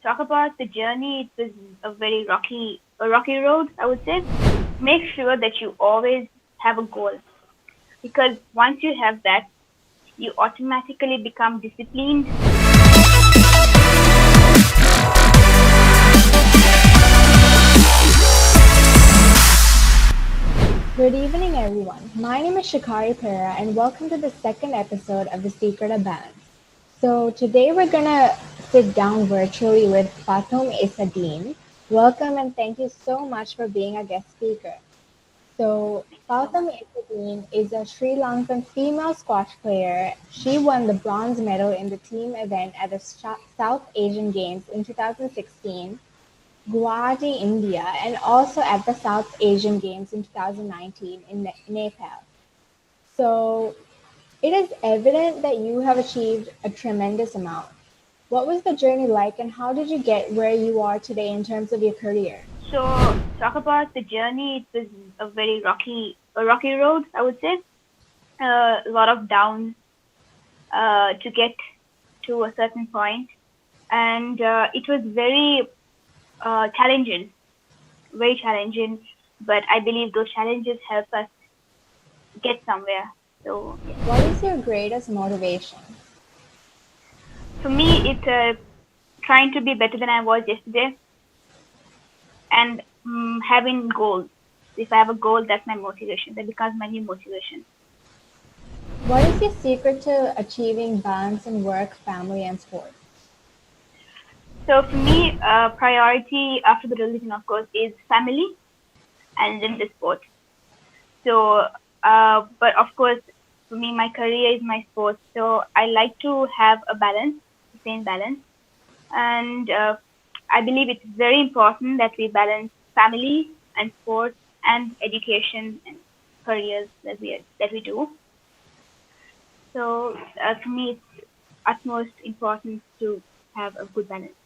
talk about the journey, it was a rocky road, I would say. Make sure that you always have a goal because once you have that, you automatically become disciplined. Good evening, everyone. My name is Shikari Pera, and welcome to the second episode of The Secret of Balance. So, today we're gonna sit down virtually with Fathoum Issadeen. Welcome and thank you so much for being a guest speaker. So, Thank you so Fathoum much. Issadeen is a Sri Lankan female squash player. She won the bronze medal in the team event at the South Asian Games in 2016, Guwahati, India, and also at the South Asian Games in 2019 in Nepal. So it is evident that you have achieved a tremendous amount. What was the journey like, and how did you get where you are today in terms of your career? So, talk about the journey, it was a rocky road, I would say. A lot of downs to get to a certain point, and it was challenging, very challenging. But I believe those challenges help us get somewhere. So yes, What is your greatest motivation? for me, it's trying to be better than I was yesterday, and having goals. If I have a goal, that's my motivation. That becomes my new motivation. What is your secret to achieving balance in work, family, and sport? So for me, priority after the religion, of course, is family and then the sport. So, but of course, for me, my career is my sport. So I like to have a balance, the same balance, and I believe it's very important that we balance family and sports and education and careers that we do. So for me, it's utmost important to have a good balance.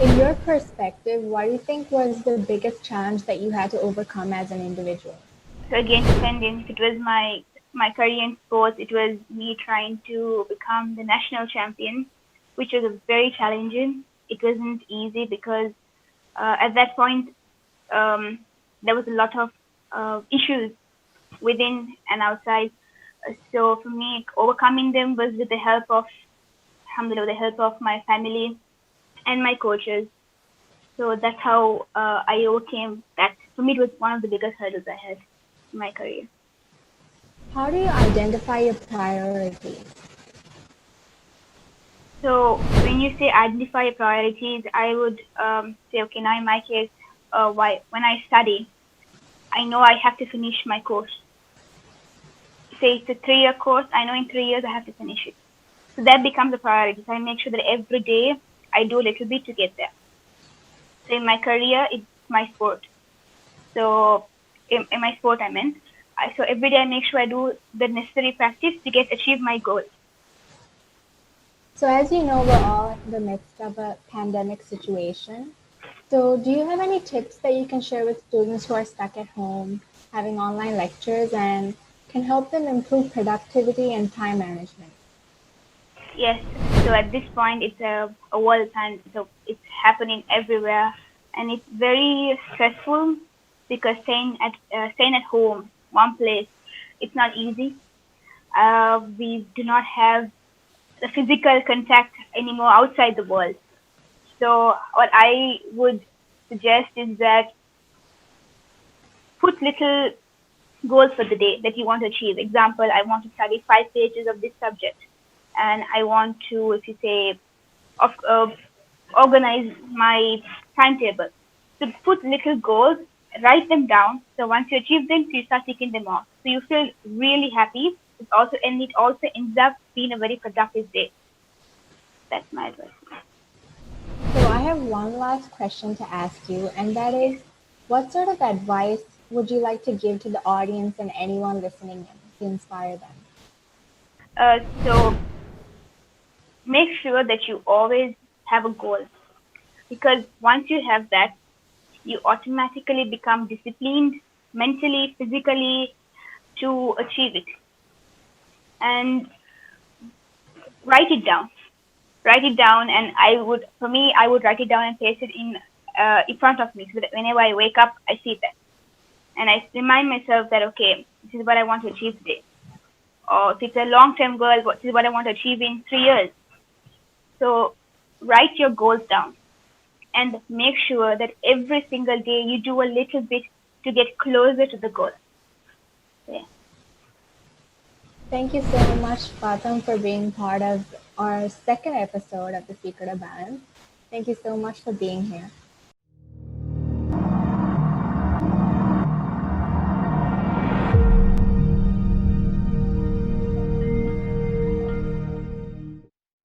In your perspective, what do you think was the biggest challenge that you had to overcome as an individual? So again, depending if it was my career in sports, it was me trying to become the national champion, which was a very challenging. It wasn't easy because at that point there was a lot of issues within and outside. So for me, overcoming them was with the help of, alhamdulillah, with the help of my family and my coaches. So that's how I overcame that. For me, it was one of the biggest hurdles I had in my career. How do you identify your priorities? So when you say identify your priorities, I would say, okay, now in my case, why when I study, I know I have to finish my course. Say it's a 3-year course, I know in 3 years I have to finish it. So that becomes a priority. So I make sure that every day I do a little bit to get there. So in my career, it's my sport. So in my sport, I meant. So every day I make sure I do the necessary practice to get achieve my goal. So, as you know, we're all in the midst of a pandemic situation. So, do you have any tips that you can share with students who are stuck at home, having online lectures, and can help them improve productivity and time management? Yes. So at this point, it's a world time. So it's happening everywhere, and it's very stressful because staying at home, one place, it's not easy. We do not have the physical contact anymore outside the world. So what I would suggest is that put little goals for the day that you want to achieve. Example, I want to study 5 pages of this subject, and I want to, if you say, of organize my timetable. So put little goals, write them down. So once you achieve them, you start ticking them off. So you feel really happy. It also ends up being a very productive day. That's my advice. So, I have one last question to ask you, and that Yes. is what sort of advice would you like to give to the audience and anyone listening in to inspire them? So make sure that you always have a goal because once you have that, you automatically become disciplined mentally, physically to achieve it. And write it down. write it down, and for me, I would write it down and paste it in front of me, so that whenever I wake up, I see that, and I remind myself that okay, this is what I want to achieve today, or if it's a long-term goal, this is what I want to achieve in 3 years. So write your goals down and make sure that every single day you do a little bit to get closer to the goal. Yeah. Thank you so much, Fathoum, for being part of our second episode of The Secret of Balance. Thank you so much for being here.